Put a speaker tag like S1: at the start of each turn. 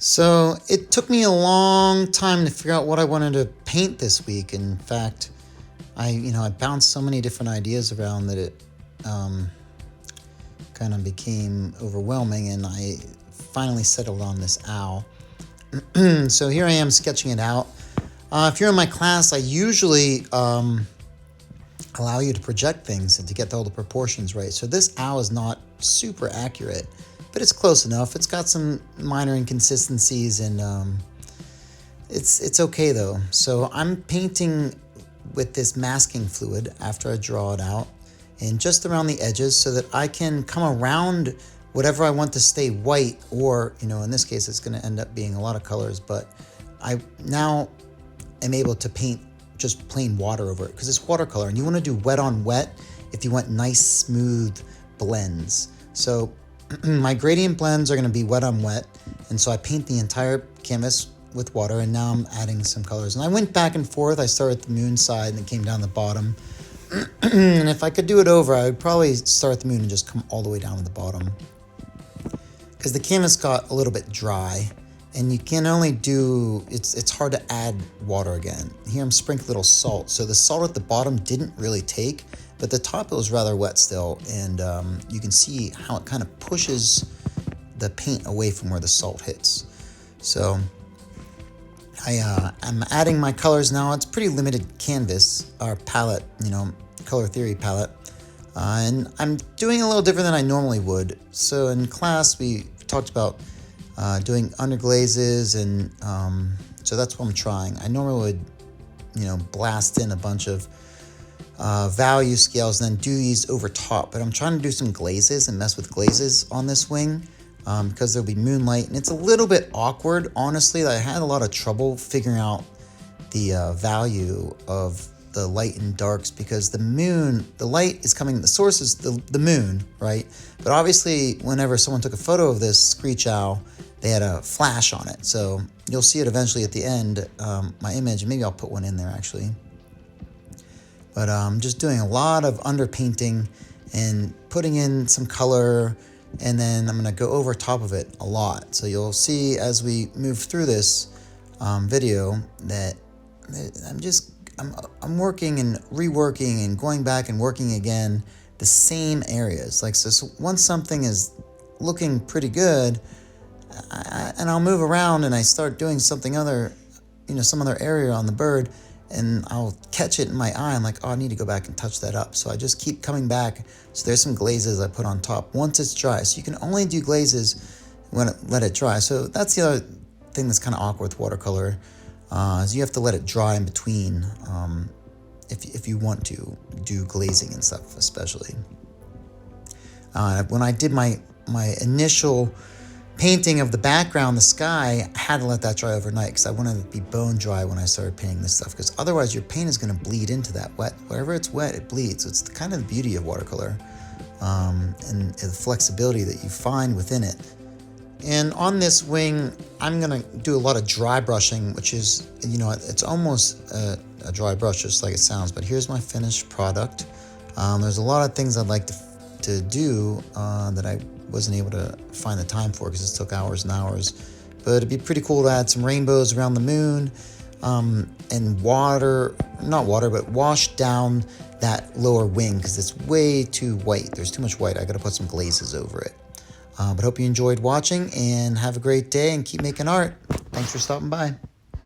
S1: So it took me a long time to figure out what I wanted to paint this week. In fact, I bounced so many different ideas around that it kind of became overwhelming, and I finally settled on this owl. So here I am sketching it out. If you're in my class, I usually allow you to project things and to get all the proportions right. So this owl is not super accurate, but it's close enough. It's got some minor inconsistencies, and it's okay though. So I'm painting with this masking fluid after I draw it out, and just around the edges so that I can come around whatever I want to stay white, or in this case it's going to end up being a lot of colors, but I now am able to paint just plain water over it because it's watercolor, and you want to do wet on wet if you want nice smooth blends. So my gradient blends are going to be wet on wet, and so I paint the entire canvas with water, and now I'm adding some colors. And I went back and forth. I started at the moon side and then came down the bottom. And if I could do it over, I would probably start at the moon and just come all the way down to the bottom, because the canvas got a little bit dry, and you can only do, it's hard to add water again. Here I'm sprinkling a little salt. So the salt at the bottom didn't really take, but the top it was rather wet still, and you can see how it kind of pushes the paint away from where the salt hits. So I'm adding my colors now. It's pretty limited canvas, or palette, color theory palette. And I'm doing a little different than I normally would. So in class, we talked about doing underglazes, and so that's what I'm trying. I normally would, blast in a bunch of value scales and then do these over top, but I'm trying to do some glazes and mess with glazes on this wing because there'll be moonlight, and it's a little bit awkward, honestly. I had a lot of trouble figuring out the value of the light and darks, because the light is coming, the source is the moon, right? But obviously whenever someone took a photo of this Screech Owl, they had a flash on it. So you'll see it eventually at the end, my image, and maybe I'll put one in there actually. But I'm just doing a lot of underpainting and putting in some color, and then I'm gonna go over top of it a lot. So you'll see as we move through this video that I'm working and reworking and going back and working again the same areas. Like, so once something is looking pretty good, and I'll move around and I start doing something other, some other area on the bird, and I'll catch it in my eye. I'm like, oh, I need to go back and touch that up. So I just keep coming back. So there's some glazes I put on top once it's dry. So you can only do glazes when let it dry. So that's the other thing that's kind of awkward with watercolor, is you have to let it dry in between if you want to do glazing and stuff, especially. When I did my initial painting of the background, the sky, I had to let that dry overnight because I wanted it to be bone dry when I started painting this stuff, because otherwise your paint is going to bleed into that wet. Wherever it's wet, it bleeds. So it's kind of the beauty of watercolor, and the flexibility that you find within it. And on this wing, I'm going to do a lot of dry brushing, which is, it's almost a dry brush, just like it sounds. But here's my finished product. There's a lot of things I'd like to do that I wasn't able to find the time for because it took hours and hours. But it'd be pretty cool to add some rainbows around the moon, and wash down that lower wing because it's way too white. There's too much white. I got to put some glazes over it. But hope you enjoyed watching, and have a great day and keep making art. Thanks for stopping by.